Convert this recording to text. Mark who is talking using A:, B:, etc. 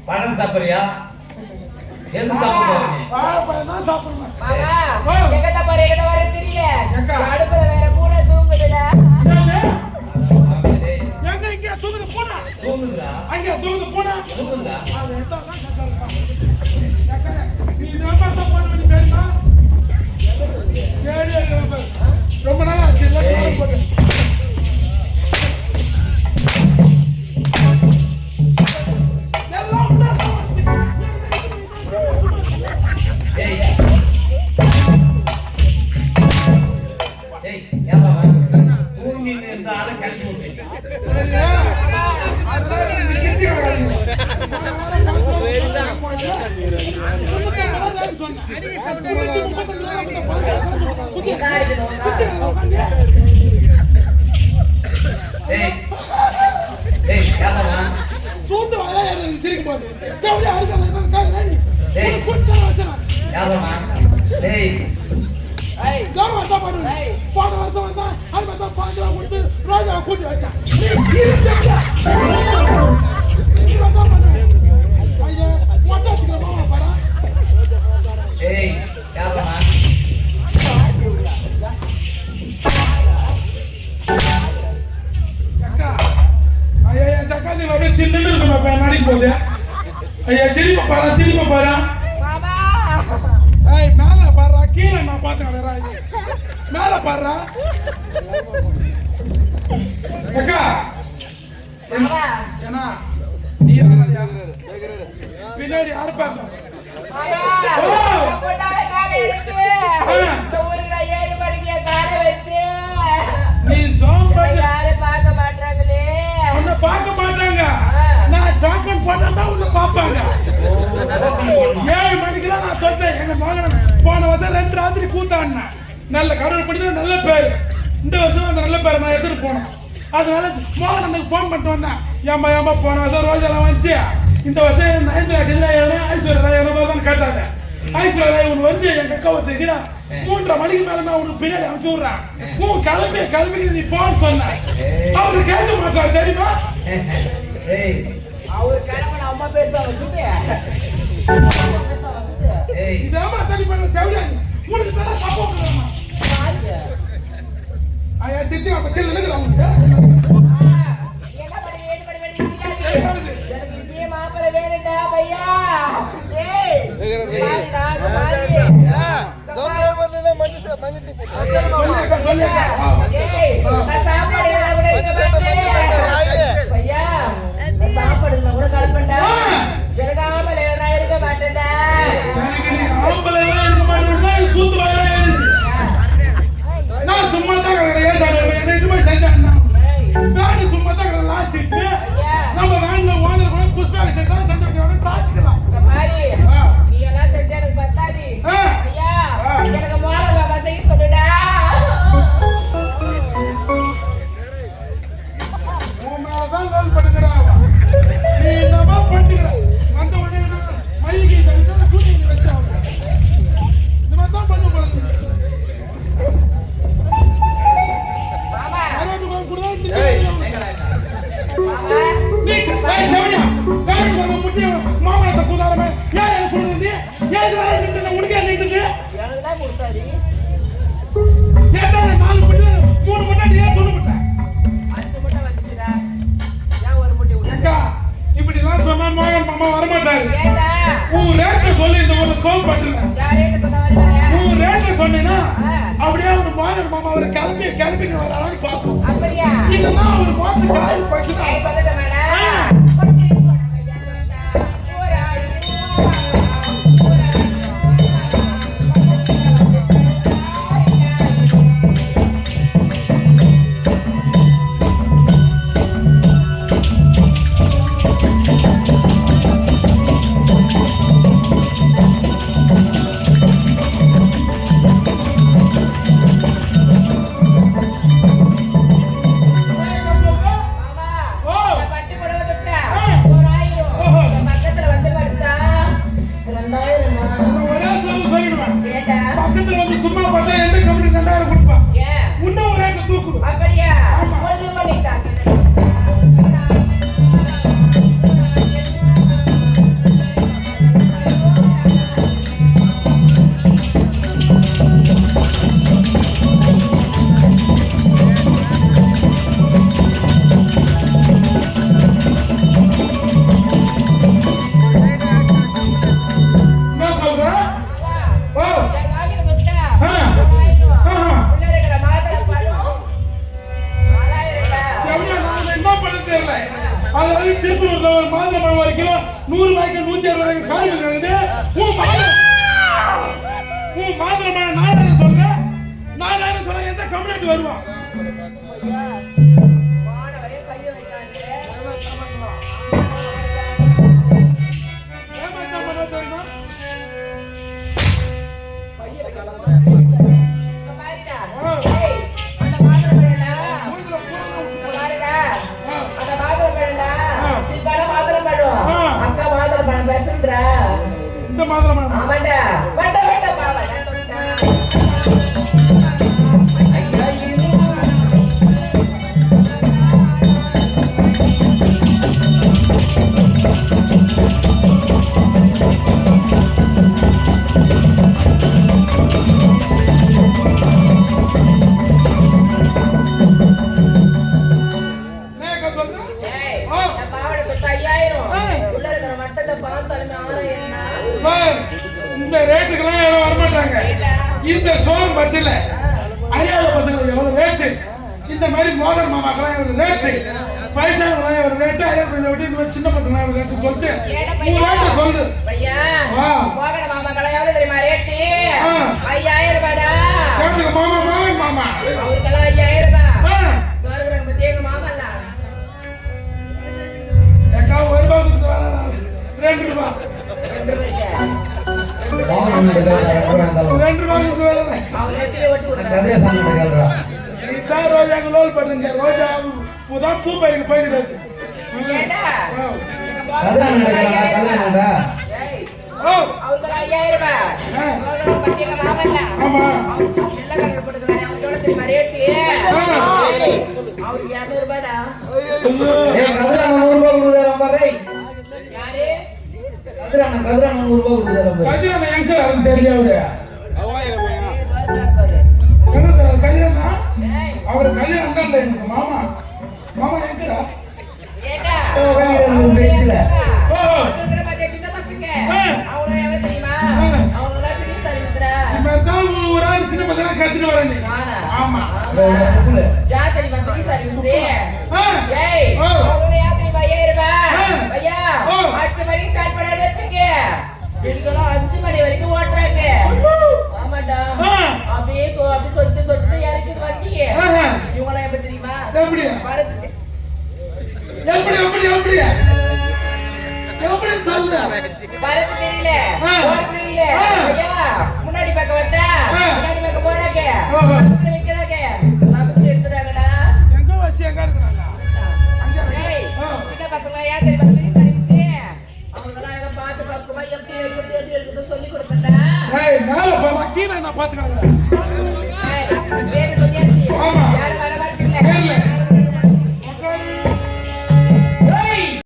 A: பழம் சாப்பிடுறியா? எது சாப்பிடுறீங்க?
B: பழம் தான் சாப்பிடுறேன்.
C: மாமா எங்கட்ட வர தெரியல. அடுப்புல வேற பூனை தூங்குதுடா.
B: எங்க இங்க தூங்குது பூனை?
A: தூங்குதுடா.
B: அங்க தூங்குது பூனை?
A: தூங்குதுடா.
B: அது எடுத்தா தான் கட்டறப்பா. நீ இதெல்லாம் பார்த்தா பண்ணி தெரியுமா? ரொம்ப நாள் ஆச்சு எல்லாம் போட்டு. சூத்து வர சிரிக்கும் போது கவலை போன வருஷம் வந்தா அது பார்த்தா 5 ரூபா கொடுத்து ரோஜாவை கூட்டி வச்சா ஐயா மொட்டை வச்சுக்கிற மாமா பாரா அப்படியே சின்ன இருக்கு நடிக்க போகுது ஐயா சிரிப்பா பாரா ஏய் மேல பாடுறா கீழே நான் பாத்துக்கிறேன் மேல பாடுறா அக்கா ஏன்னா நீ பின்னாடி யாரு பாக்க நீ சோம்பேறி
C: யாரு பார்க்க மாட்டாங்களே
B: உன்னை பார்க்க மாட்டாங்க நான் டாக்டர் போட்டா உன்னை பார்ப்பாங்க 7 மணிக்கெல்லாம் நான் சொல்றேன் எங்க மகன் போன வருஷம் 2 ராத்திரி கூத்தாடினா நல்ல கடவுள் படித்தா நல்ல பேர் இந்த வருஷம் அந்த நல்ல பேரை நான் எடுத்துட்டு போனேன் அதனால மோகன் எனக்கு ஃபோன் பண்ணிட்டு வந்தேன் ஏமா போன வருஷம் ரோஜாலாம் வந்துச்சு இந்த வருஷம் நயன்தரா கதிராயா ஐஸ்வர்யா தான் கேட்டாங்க ஐஸ்வர்யா ஒன்று வந்து எங்க அக்காவை தெரியுறா 3:30 மணிக்கு மேல நான் உனக்கு பின்னாடி அனுப்பிச்சு விடுறேன் உன் கிளம்பி நீ போன்னு சொன்ன அவரு கேட்க மாட்டாரு தெரியுமா
C: அவர் கிளம்புன அம்மா பேசுவாங்க
B: இதாமா தனி பண்ண தேவையா உனக்கு தான் சப்போர்ட் பண்ணுமா ஐயா சிச்சி அப்ப செல்ல நினைக்கிறாங்க
C: என்ன பண்ணி வேடி எனக்கு இதே மாப்பிள வேணுடா பையா ஏய் சாப்பாடு கூட கலப்பண்டா ஜெகதாமல இருக்க மாட்டேன்டா
B: நான் சும்மா தான் செஞ்சேன் சும்மா தான் லாசிட்டு நம்ம வேன்ல ஓனர் கூட புஷ்பாக செஞ்சா சாச்சிக்கலாம்
C: நீ எல்லாம் செஞ்சா எனக்கு பத்தாது ஐயா எனக்கு மோள பாபா செய்ய சொல்லுடா
B: உன் மேலதான் பண்ணுகிறா நீ என்னமா பண்ணுகிற வந்த உடனே மைக்கு தடுக்க சூட்டிங் வச்சா இந்த மாதிரி தான் பண்ண போறது மாமனத்தை கூதாரமே ஏன் எனக்கு கொடுக்குறது ஏன் உனக்கு என்ன
C: எனக்கு தான் கொடுத்தாரு
B: ஏன் 4 முட்டை 3 முட்டை நீ ஏன் துணு முட்டை
C: 5 முட்டை வந்துச்சுடா ஏன் ஒரு முட்டை விட்டா
B: இப்படி எல்லாம் சொன்னா மோகன் மாமா வர மாட்டாரு
C: ஏடா
B: உன் ரேட்ட சொல்லி இந்த ஊர்ல சோல் பண்றேன்
C: யாரேன்னு சொன்னவரே
B: உன் ரேட்ட சொன்னேனா அப்படியே ஒரு மோகன் மாமா அவரை கிளம்பி வரான்னு பாப்போம்
C: அப்படியா
B: இல்லன்னா ஒரு மாத்து காய் பச்சுனா
C: ஏய் சொல்லுடா மேடா
B: Oh! 100 ரூபாய்க்கு 160 ரூபாய்க்கு கால் இருக்குது. உன் மாத்திரமா நான் சொல்றேன். நான் சொல்ல எந்த கம்ப்ளைண்ட் வருவான்?
C: மாணவரே கையை வைக்காதே.
B: ஏமாத்தம் பண்ண தெரியுமா?
C: கையை வைக்காதே. பாருடா. ஏய், அந்த மாத்திரம் பண்ணடா.
B: மூஞ்சில போறா.
C: பாருடா. அந்த மாத்திரம் பண்ணடா. சிப்பான மாத்திரம் பண்ணுவோம். அக்கா மாத்திரம் பண்ண பேசுறா.
B: இந்த மாத்திரமா?
C: ஆமாடா. வட்ட வட்ட பாவடா.
B: இந்த ரேட்டுக்கெல்லாம் யாரும் வரமாட்டாங்க. இந்த சோளம் பட்டில அறியாத பசங்களுக்கு எவ்வளவு ரேட்டு, இந்த மாதிரி மோகன் மாமாக்கெல்லாம் எவ்வளவு ரேட்டு, வயசானவங்களாம் எவ்வளவு ரேட்டு, அறியாத விட்டு இந்த சின்ன பசங்க எவ்வளவு ரேட்டு சொல்லிட்டு ரேட்டு சொல்லு.
C: மோகன் மாமாக்கெல்லாம் எவ்வளவு தெரியுமா ரேட்டு? 5000 ரூபாடா.
B: மாமா மோகன் மாமா
C: அவருக்கெல்லாம் 5000 ரூபாய். கவர்மெண்ட் பத்தி எங்க மாமல்லா
B: எக்கா 1 ரூபாய் கொடுத்து வர 2 ரூபாய்
C: 2 ரூபாய்க்கு
B: ரோஜா பண்ணுங்க. ரோஜா புதான் பூ பயிருக்கு போயிருக்காரு. அவர் கல்யாணம் தான் எனக்கு மாமா மாமா எங்கடா சின்ன பசங்க கத்துட்டு வரேன். ஆமா
C: அஞ்சு மணி வரைக்கும் ஓட்டுறாங்க. ஆமாண்டா அப்படியே அப்படி சொட்டு சொட்டு இறக்குது வண்டி. இவங்களாம் எப்படி தெரியுமா?
B: எப்படி எப்படி எப்படி எப்படி எப்படி சொல்லுங்க.
C: பரத்து தெரியல தெரியல. ஐயா முன்னாடி பக்கம் வச்சா முன்னாடி பக்கம் போறாங்க வைக்கிறாங்க எடுத்துறாங்கடா.
B: எங்க வச்சு எங்க இருக்கிறாங்க?
C: சின்ன பசங்க ஏன் தெரியுமா? அவங்களாம் பார்த்து பக்கமா எப்படி எப்படி எடுத்து சொல்லி கொடுப்பேன்டா.
B: மேல போய் கீழே நான் பாத்துக்கிறேன்.